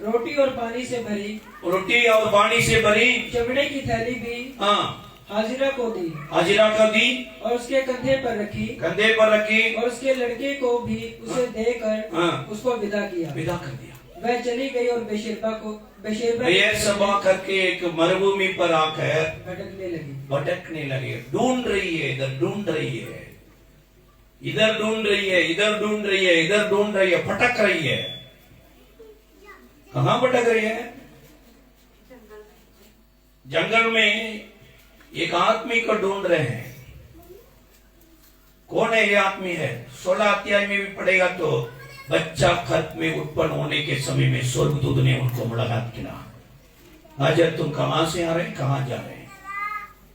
रोटी और पानी से भरी रोटी और पानी से भरी चमड़े की थैली भी हाँ हाजिरा को दी हाजिरा को दी, और उसके कंधे पर रखी कंधे पर रखी और उसके लड़के को भी उसे देकर हाँ। उसको विदा किया। विदा कर दिया। वह चली गई और बेशेरबा ये सभा करके एक मरुभूमि पर आकर भटकने लगी। ढूंढ रही है, इधर ढूंढ रही है, इधर ढूंढ रही है, इधर ढूंढ रही है, इधर ढूंढ रही है, भटक रही है। कहाँ भटक रही है? जंगल में एक आदमी को ढूंढ रहे हैं। कौन है ये आदमी? है 16 अध्याय में भी पढ़ेगा तो बच्चा खत में उत्पन्न होने के समय में स्वर्गदूत ने उनको मुलाकात किया। हाजर तुम कहां से आ रहे हैं, कहां जा रहे हैं?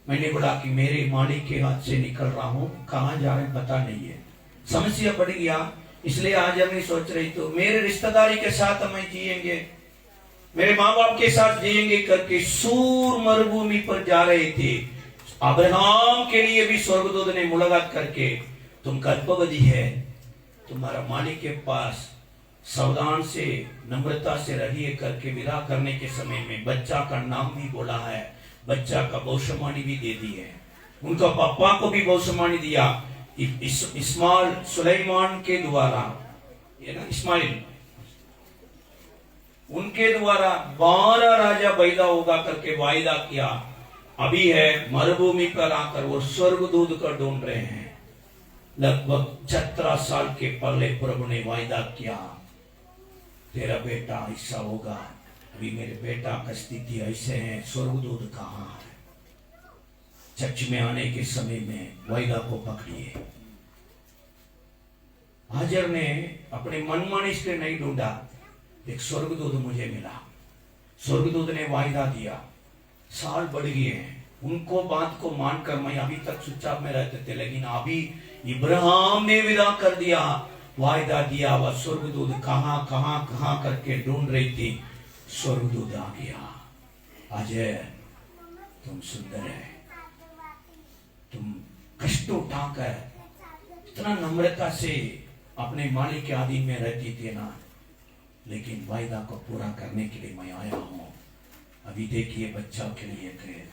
मैंने बोला कि मेरे मालिक के हाथ से निकल रहा हूं, कहां जा रहे हैं पता नहीं है। समस्या बढ़ गया, इसलिए आज हम सोच रही तो मेरे रिश्तेदारी के साथ हम जिएंगे, मेरे माँ बाप के साथ जिएंगे करके सूर मरुभूमि पर जा रहे थे। अब्राहम के लिए भी स्वर्गदूत ने मुलाकात करके तुम गर्भवती है, तुम्हारा मालिक के पास सावधान से नम्रता से रहिए करके विदा करने के समय में बच्चा का नाम भी बोला है, बच्चा का भविष्यवाणी भी दे दी है। उनका पापा को भी भविष्यवाणी दिया इस्माइल सुलेमान के द्वारा, ये ना इस्माइल, उनके द्वारा 12 राजा पैदा होगा करके वायदा किया। अभी है मरुभूमि पर आकर वो स्वर्गदूत को ढूंढ रहे हैं। लगभग 17 साल के पहले प्रभु ने वायदा किया तेरा बेटा ऐसा होगा। अभी मेरे बेटा का स्थिति ऐसे है, स्वर्गदूत कहाँ है? चर्च में आने के समय में वायदा को पकड़िए। हाजर ने अपने मनमानी से नहीं ढूंढा, एक स्वर्गदूत मुझे मिला, स्वर्गदूत ने वायदा दिया। साल बढ़ गए हैं, उनको बात को मानकर मैं अभी तक चुपचाप में रहते थे, लेकिन अभी इब्राहिम ने विदा कर दिया, वायदा दिया। वह स्वर्गदूत कहां कहां कहां करके ढूंढ रही थी, स्वर्गदूत आ गया। अजय तुम सुंदर है, तुम कष्ट उठाकर इतना नम्रता से अपने मालिक के आधीन में रहती थी ना, लेकिन वायदा को पूरा करने के लिए मैं आया हूं। अभी देखिए बच्चा के लिए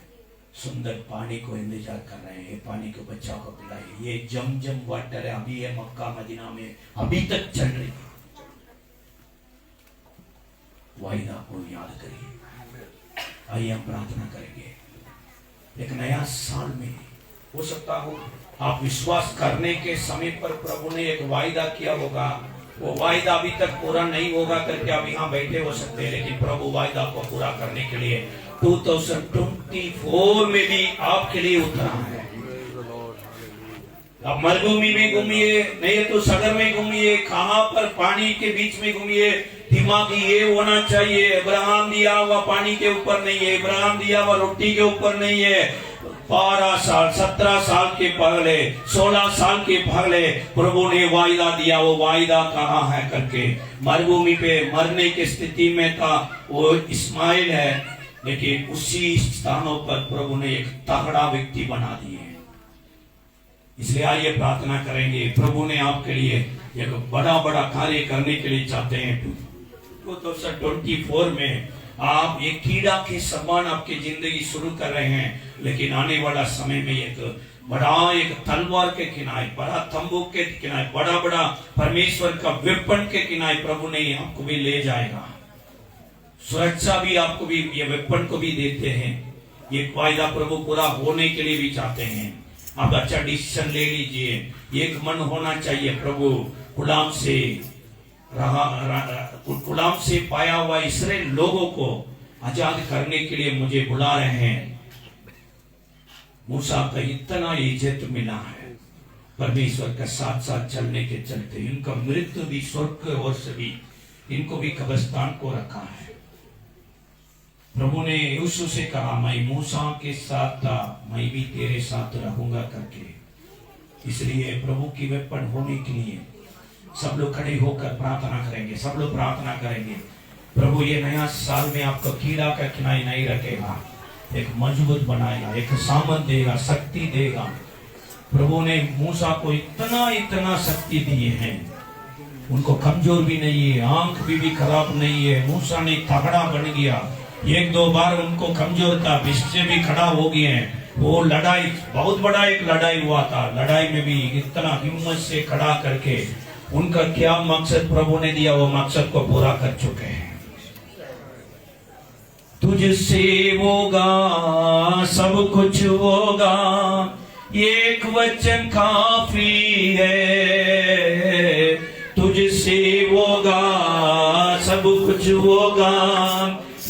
सुंदर पानी को इंतजार कर रहे हैं, पानी को बच्चा को पिलाए। ये जमजम वाटर है, अभी है मक्का मदीना में, अभी तक चल रही है। वायदा को याद करिए। आइए हम प्रार्थना करेंगे। एक नया साल में हो सकता हो आप विश्वास करने के समय पर प्रभु ने एक वायदा किया होगा, वो वायदा अभी तक पूरा नहीं होगा करके आप यहाँ बैठे हो सकते हैं, लेकिन प्रभु वायदा को पूरा करने के लिए 2024 में भी आपके लिए उतरा है। आप मरुभूमि में घूमिए, नहीं तो सागर में घूमिए, कहां पर पानी के बीच में घूमिए, दिमाग ये होना चाहिए इब्राहिम दिया हुआ पानी के ऊपर नहीं है, इब्राहिम दिया हुआ रोटी के ऊपर नहीं है। 12 साल 17 साल के पहले 16 साल के पहले प्रभु ने वायदा दिया, वो वायदा कहाँ है करके मरुभूमि पे मरने की स्थिति में था वो इस्माइल है, लेकिन उसी स्थानों पर प्रभु ने एक तगड़ा व्यक्ति बना दिए। इसलिए आइए प्रार्थना करेंगे। प्रभु ने आपके लिए एक बड़ा बड़ा कार्य करने के लिए चाहते हैं। 2024 में आप एक कीड़ा के समान आपकी जिंदगी शुरू कर रहे हैं, लेकिन आने वाला समय में एक बड़ा एक तलवार के किनारे, बड़ा तंबू के किनारे, बड़ा बड़ा परमेश्वर का वेपन के किनारे प्रभु ने आपको भी ले जाएगा। सुरक्षा भी आपको भी, ये वेपन को भी देते हैं। ये वायदा प्रभु पूरा होने के लिए भी चाहते हैं। आप अच्छा डिसीजन ले लीजिए। एक मन होना चाहिए, प्रभु गुलाम से पाया हुआ इस्राएल लोगों को आजाद करने के लिए मुझे बुला रहे हैं। मूसा का इतना इज्जत मिला है, परमेश्वर का साथ साथ चलने के चलते इनका मृत्यु भी स्वर्ग की ओर से भी इनको भी कब्रिस्तान को रखा है। प्रभु ने यूसुफ से कहा, मैं मूसा के साथ था, मैं भी तेरे साथ रहूंगा करके। इसलिए प्रभु की वेपन होने के लिए सब लोग खड़े होकर प्रार्थना करेंगे, सब लोग प्रार्थना करेंगे। प्रभु ये नया साल में आपको कीड़ा का किनाई नहीं रखेगा, एक मजबूत बनाएगा, एक सामर्थ देगा, शक्ति देगा। प्रभु ने मूसा को इतना इतना शक्ति दिए हैं, उनको कमजोर भी नहीं है, आंख भी खराब नहीं है। मूसा ने तगड़ा बन गया, एक दो बार उनको कमजोर था, इससे भी खड़ा हो गए हैं। वो लड़ाई बहुत बड़ा एक लड़ाई हुआ था, लड़ाई में भी इतना हिम्मत से खड़ा करके उनका क्या मकसद प्रभु ने दिया वो मकसद को पूरा कर चुके हैं। तुझसे होगा सब कुछ होगा, एक वचन काफी है। तुझसे होगा सब कुछ होगा,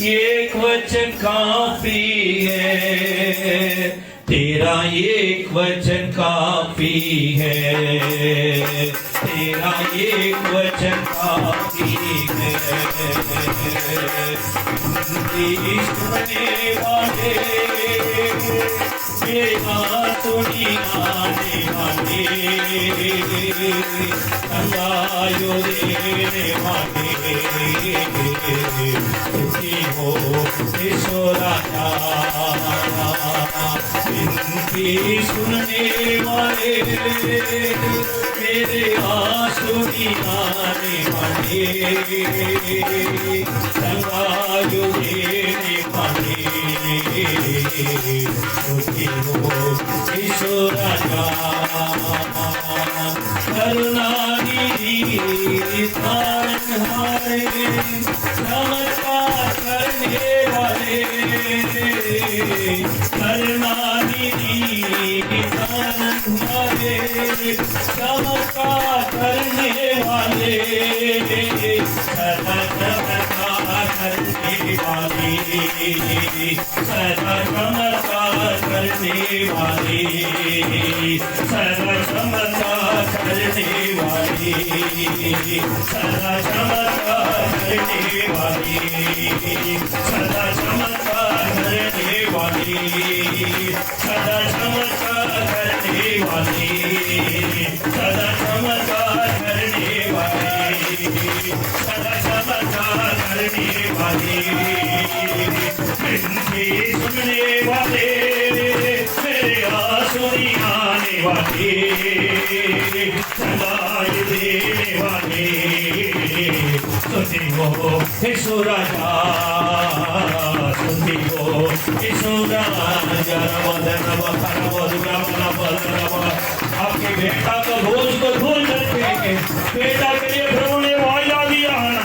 एक वचन काफी है। तेरा एक वचन काफी है, तेरा एक वचन काफी है। सुनने वाले मेरा सुनी आने वाले, संगायो देने वाले, सुखी हो ईश्वरा विनती सुनने वाले मेरे आंसुनी आने वाले, संगायो देने वाले, सुखी हो ईश्वरा करुणा निधि तारनहारे, नमस्कार करने वाले, करुणा निधि तारनहारे, नमस्कार करने वाले, सदा चमत्कार करने वाले, सदा चमत्कार करने वाले, सदा चमत्कार करने वाले, सदा चमत्कार करने वाले, सदा चमत्कार करने वाले, सदा चमत्कार करने वाले, सदा चमत्कार करने वाले, सदा चमत्कार करने वाले, विनती सुनने वाले मेरे आंसुनी आने वाले, सदाई देने वाले, सुनती हो यीशु राजा, सुनती हो यीशु राजा। आपके बेटा का बोझ को भूल करके बेटा के लिए प्रभु ने वायदा दिया है ना,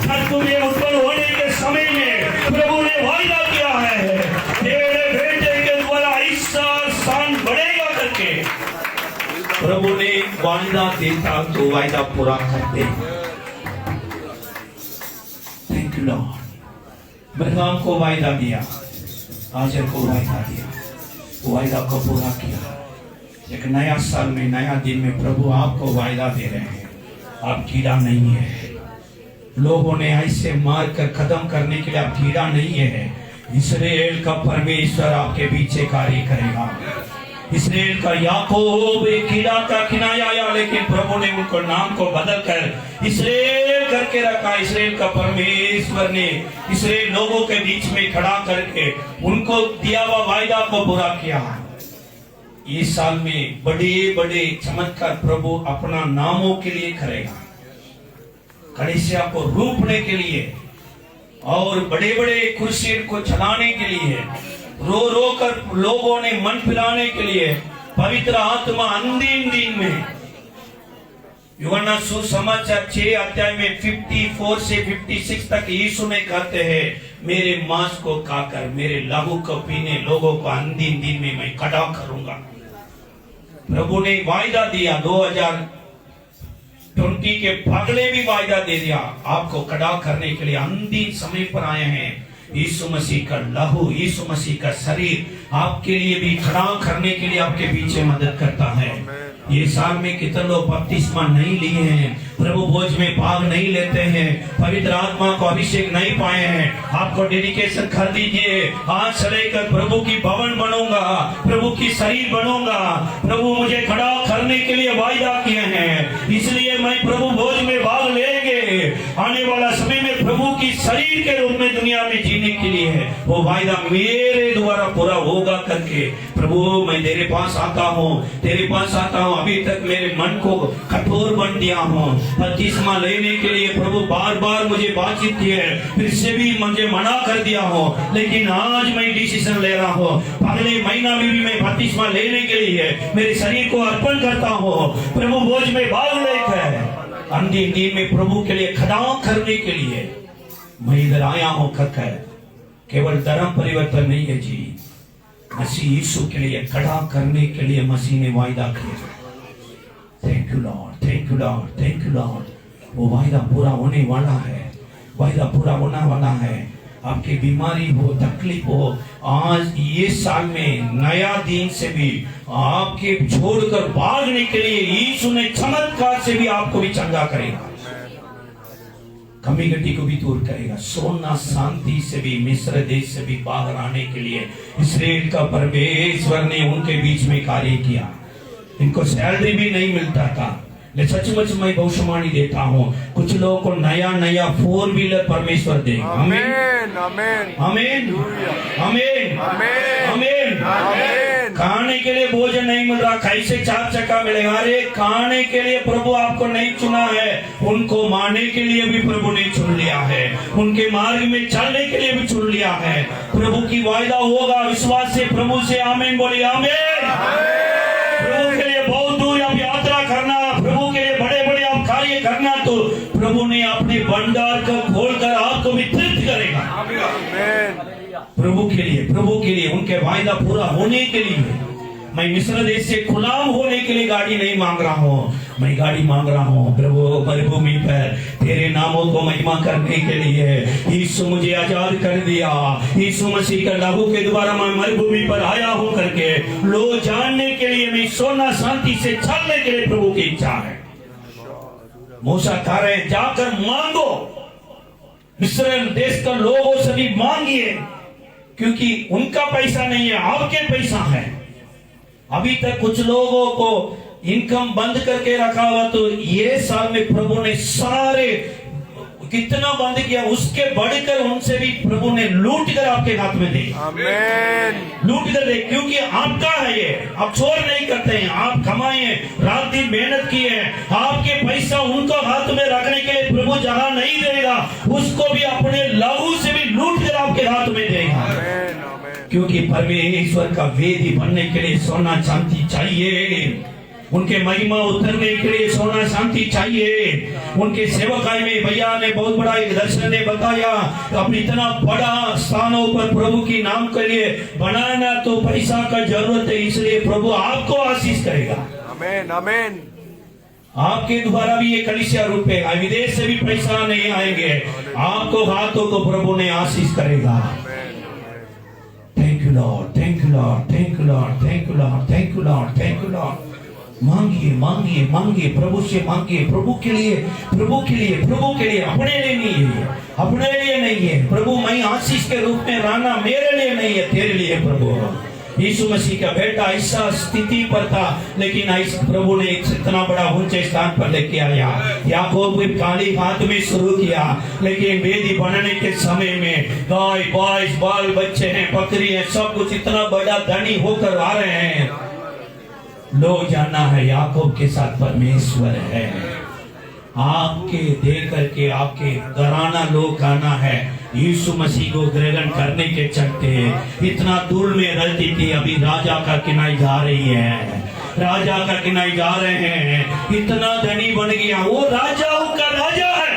हर तुम्हें उत्पन्न होने के समय में प्रभु ने वायदा किया है, तेरे बेटे के द्वारा इस साल स्थान बढ़ेगा करके प्रभु ने वायदा देता तो वायदा पूरा करते। Thank you Lord. बलराम को वायदा दिया, आजर को वायदा दिया, वायदा को पूरा किया। एक नया साल में नया दिन में प्रभु आपको वायदा दे रहे हैं, आप कीड़ा नहीं है। लोगों ने ऐसे मार कर खत्म करने के लिए आप कीड़ा नहीं है। इस्राएल का परमेश्वर आपके पीछे कार्य करेगा। इस्राएल का याकूब एक कीड़ा का किनाया आया, लेकिन प्रभु ने उनको नाम को बदल कर इस्राएल करके रखा। इस्राएल का परमेश्वर ने इस्राएल लोगों के बीच में खड़ा करके उनको दिया हुआ वायदा को पूरा किया। इस साल में बड़े बड़े चमत्कार प्रभु अपना नामों के लिए करेगा, कलीसिया को रूपने के लिए और बड़े बड़े कुर्सी को चलाने के लिए, रो रो कर लोगों ने मन पिलाने के लिए पवित्र आत्मा अंतिम दिन में यूहन्ना सुसमाचार 6 अध्याय में 54 से 56 तक यीशु ने कहते हैं, मेरे मांस को खाकर मेरे लहू को पीने लोगों को अंतिम दिन में मैं खड़ा करूंगा। प्रभु ने वायदा दिया, 2020 के पगले भी वायदा दे दिया, आपको खड़ा करने के लिए अंतिम समय पर आए हैं। यीशु मसीह का लहू, यीशु मसीह का शरीर आपके लिए भी खड़ा करने के लिए आपके पीछे मदद करता है। ये साल में कितने लोग बपतिस्मा नहीं लिए हैं, प्रभु भोज में भाग नहीं लेते हैं, पवित्र आत्मा को अभिषेक नहीं पाए हैं, आपको डेडिकेशन कर दीजिए। आज से लेकर प्रभु की भवन बनूंगा, प्रभु की शरीर बनूंगा, प्रभु मुझे खड़ा करने के लिए वायदा किए हैं, इसलिए मैं प्रभु भोज में भाग लेंगे। आने वाला समय में प्रभु की शरीर के रूप में दुनिया में जीने के लिए है, वो वायदा मेरे द्वारा पूरा होगा करके। प्रभु मैं तेरे पास आता हूँ, तेरे पास आता हूँ। अभी तक मेरे मन को कठोर बन दिया हूँ, बपतिस्मा लेने के लिए प्रभु बार बार मुझे बातचीत की है, फिर से भी मुझे मना कर दिया हूँ, लेकिन आज मैं डिसीजन ले रहा हूँ। अगले महीना में भी मैं बपतिस्मा लेने के लिए मेरे शरीर को अर्पण करता हूँ, प्रभु भोज में भाग लेकर अंतिम दिन में प्रभु के लिए खड़ा करने के लिए मैं इधर आया हूँ। केवल धर्म परिवर्तन नहीं है जी, मसीह यीशु के लिए खड़ा करने के लिए मसीह ने वायदा किया। Thank you Lord, thank you Lord, thank you Lord. वो वायदा पूरा होने वाला है, वायदा पूरा होने वाला है। आपकी बीमारी हो, तकलीफ हो, आज ये साल में नया दिन से भी आपके छोड़कर भागने के लिए यीशु ने चमत्कार से भी आपको भी चंगा करेगा, कमी घटी को भी दूर करेगा। सोना शांति से भी, मिस्र देश से भी बाहर आने के लिए इस्राएल का परमेश्वर ने उनके बीच में कार्य किया। इनको सैलरी भी नहीं मिलता था, लेकिन सचमुच मैं भविष्यवाणी देता हूँ, कुछ लोगों को नया नया 4 व्हीलर परमेश्वर देगा। आमीन, आमीन, आमीन, आमीन, आमीन, आमीन। खाने के लिए भोजन नहीं मिल रहा, कैसे 4 चक्का मिलेगा? अरे खाने के लिए प्रभु आपको नहीं चुना है, उनको मारने के लिए भी प्रभु ने चुन लिया है, उनके मार्ग में चलने के लिए भी चुन लिया है। प्रभु की वायदा होगा, विश्वास से प्रभु से आमीन बोलिए। आमीन। प्रभु के लिए बहुत दूर आप यात्रा करना, प्रभु के लिए बड़े बड़े आप कार्य करना, तो प्रभु ने अपने भंडार को खोलकर आपको भी तृप्त करेगा। प्रभु के लिए, प्रभु के लिए, उनके वायदा पूरा होने के लिए मैं मिस्र देश से गुलाम होने के लिए गाड़ी नहीं मांग रहा हूँ, मैं गाड़ी मांग रहा हूँ प्रभु मरुभूमि पर तेरे नामों को महिमा करने के लिए। यीशु मुझे आजाद कर दिया, यीशु मसीह का लहू के द्वारा मैं मरुभूमि पर आया हूँ करके लोग जानने के लिए, मैं सोना शांति से चलने के लिए प्रभु की इच्छा है। मूसा कह रहे जाकर मांगो, मिस्र देश का लोगों से भी मांगिए, क्योंकि उनका पैसा नहीं है, आपके पैसा है। अभी तक कुछ लोगों को इनकम बंद करके रखा हुआ, तो ये साल में प्रभु ने सारे कितना बंद किया, उसके बढ़कर उनसे भी प्रभु ने लूट कर आपके हाथ में दे। आमीन। लूट कर दे, क्योंकि आपका है ये, आप चोर नहीं करते हैं, आप कमाए, रात दिन मेहनत किए, आपके पैसा उनको हाथ में रखने के लिए प्रभु जहां नहीं देगा, उसको भी अपने लहू से भी लूट कर आपके हाथ में देगा। क्योंकि परमेश्वर का वेदी बनने के लिए सोना चांदी चाहिए, उनके महिमा उतरने के लिए सोना शांति चाहिए। उनके सेवकाई में भैया ने बहुत बड़ा एक दर्शन ने बताया, अपनी इतना बड़ा स्थानों पर प्रभु की नाम के लिए बनाना तो पैसा का जरूरत है, इसलिए प्रभु आपको आशीष करेगा। आमीन, आमीन। आपके द्वारा भी ये कलीसिया रुकेगा, विदेश से भी पैसा नहीं आएंगे, आपको हाथों को प्रभु ने आशीष करेगा। Thank you Lord, thank you Lord, thank you Lord, thank you Lord, thank you Lord, thank you Lord. मांगिए, मांगिए, मांगिए, प्रभु से मांगिए, प्रभु के लिए, प्रभु के लिए, प्रभु के लिए, अपने लिए नहीं है, अपने लिए नहीं है। प्रभु मैं आशीष के रूप में रहना मेरे लिए नहीं है, तेरे लिए प्रभु। यीशु मसीह का बेटा ऐसा स्थिति पर था, लेकिन प्रभु ने इतना बड़ा ऊंचे स्थान पर लेके आया। याकूब भी खाली हाथ में शुरू किया, लेकिन वेदी बनने के समय में गाय, भैंस, बाल बच्चे हैं, बकरी है, सब कुछ इतना बड़ा धनी होकर आ रहे हैं। लोग जानना है याकूब के साथ परमेश्वर है, आपके दे करके आपके घराना लोग कहना है यीशु मसीह को ग्रहण करने के चलते इतना दूर में रहती थी, अभी राजा का किनाई जा रही है, राजा का किनाई जा रहे हैं, इतना धनी बन गया, वो राजाओं का राजा है।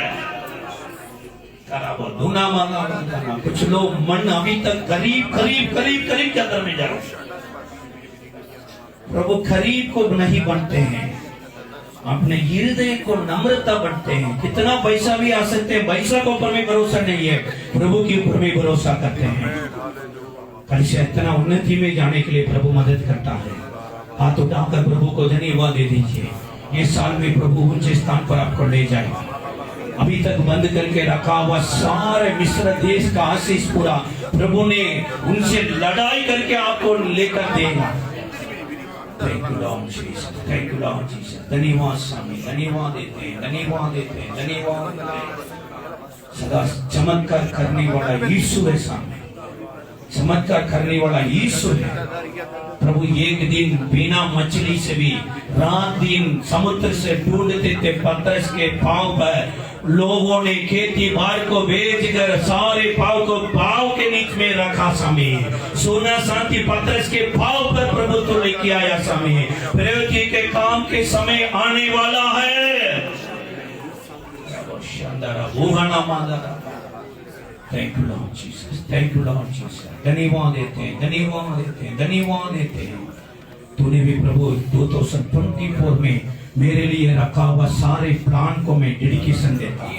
धुना मांगा, कुछ लोग मन अभी तक करीब करीब करीब करीब के अंदर में जा रहे हैं। प्रभु खरीद को नहीं बनते हैं, अपने हृदय को नम्रता बढ़ते हैं। कितना पैसा भी आ सकते हैं, पैसा के ऊपर में भरोसा नहीं है, प्रभु के ऊपर में भरोसा करते हैं। कलिसिया इतना उन्नति में जाने के लिए प्रभु मदद करता है। हाथ उठाकर प्रभु को धन्यवाद दे दीजिए। इस साल में प्रभु ऊंचे स्थान पर आपको ले जाए। अभी तक बंद करके रखा हुआ सारे मिस्र देश का आशीष पूरा प्रभु ने उनसे लड़ाई करके आपको लेकर देगा। Thank you Lord Jesus, thank you Lord Jesus। धन्यवाद स्वामी, धन्यवाद देते हैं, धन्यवाद देते हैं, धन्यवाद देते हैं। सदा चमत्कार करने वाला यीशु है सामने, चमत्कार करने वाला यीशु है। प्रभु एक दिन बिना मछली से भी रात दिन समुद्र से ढूंढते थे, पतरस के पांव पर लोगों ने खेती बाड़ को बेचकर सारे पांव को पांव के नीचे में रखा स्वामी। सोना शांति पतरस के पांव पर प्रभु तो लेके आया स्वामी। प्रभु जी के काम के समय आने वाला है। Thank you Lord Jesus, thank you Lord Jesus. धन्यवाद देते हैं, धन्यवाद देते हैं, धन्यवाद देते हैं। तूने भी प्रभु 2024 में मेरे लिए रखा हुआ सारे प्लान को मैं डेडिकेशन देता हूँ,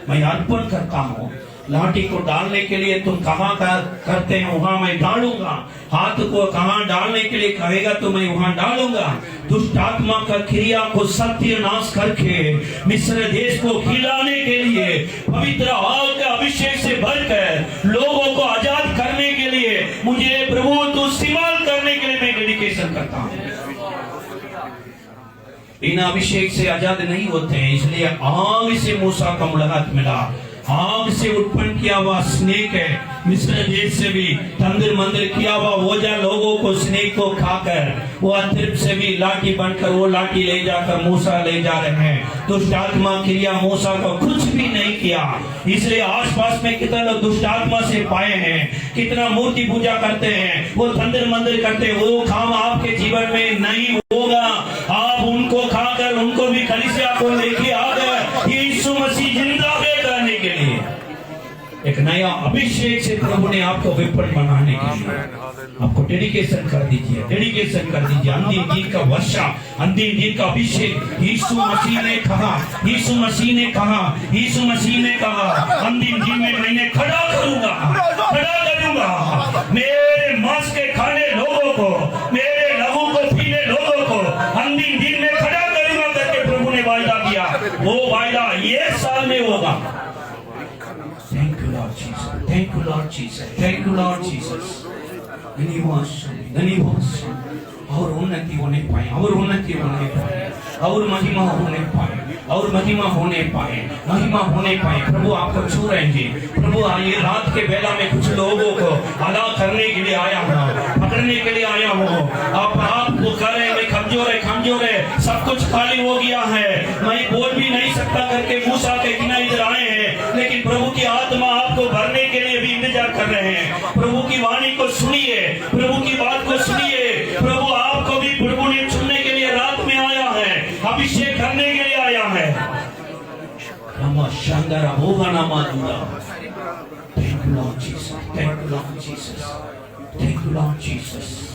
मैं अर्पण करता हूँ। लाठी को डालने के लिए तुम कहाँ करते हैं वहां मैं डालूंगा, हाथ को कहाँ डालने के लिए कहेगा तो मैं वहां डालूंगा। दुष्ट आत्मा का क्रिया को सत्यानाश करके मिस्र देश को खिलाने के लिए पवित्र आग के अभिषेक से भरकर लोगों को आजाद करने के लिए मुझे प्रभु तो इस्तेमाल करने के लिए मैं डेडिकेशन करता हूँ। बिना अभिषेक से आजाद नहीं होते हैं, इसलिए आग से मूसा का मुलाकात मिला। आग से उत्पन्न किया हुआ स्नेक है, मिस्र देश से भी तंदिर मंदिर किया हुआ ओझा लोगों को स्नेक को खाकर वो अतृप्त से भी लाठी बनकर वो लाठी ले जाकर मूसा ले जा रहे हैं। दुष्ट आत्मा क्रिया मूसा को कुछ भी नहीं किया, इसलिए आसपास में कितना लोग दुष्ट आत्मा से पाए हैं, कितना मूर्ति पूजा करते हैं, वो तंदिर मंदिर करते हैं। वो काम आपके जीवन में नहीं होगा। आप उनको खाकर उनको भी कलीसिया को लेके आ गए यीशु मसीह जिंदा करने के लिए। एक नया अभिषेक से प्रभु ने आपको विपन्न बनाने के लिए आपको डेडिकेशन कर दीजिए, डेडिकेशन कर दीजिए। अंतिम दिन का वर्षा, अंतिम दिन का अभिषेक यीशु मसीह ने कहा, यीशु मसीह ने कहा, यीशु मसीह ने कहा अंतिम दिन में मैंने खड़ा करूंगा, खड़ा करूंगा मेरे मांस के खाने लोगों को, मेरे लहू को पीने लोगों को अंतिम दिन में खड़ा करूंगा करके प्रभु ने वायदा किया। वो वायदा ये साल में होगा। Thank you Lord Jesus, thank you Lord Jesus, thank you Lord Jesus। धन्यवाद और उन्नति होने पाए, और उन्नति होने पाए, और महिमा होने पाए, और महिमा होने पाए, महिमा होने पाए। प्रभु आपको छू रहे हैं। प्रभु ये रात के बेला में कुछ लोगों को अदा करने के लिए आया हूँ, पकड़ने के लिए आया हूँ। आपको कह रहे हैं कमजोर है, कमजोर है, सब कुछ खाली हो गया है, मैं बोल भी नहीं सकता करके मूसा के बिना इधर आए हैं। लेकिन प्रभु की आत्मा आपको भरने के लिए भी इंतजार कर रहे हैं। प्रभु की वाणी को सुनिए, प्रभु की बात को सुनिए। प्रभु आपको भी प्रभु ने चुनने के लिए रात में आया है, अभिषेक करने के लिए आया है। शानदार होगा ना मानूंगा। Thank you Lord Jesus, thank you Lord Jesus, thank you Lord Jesus।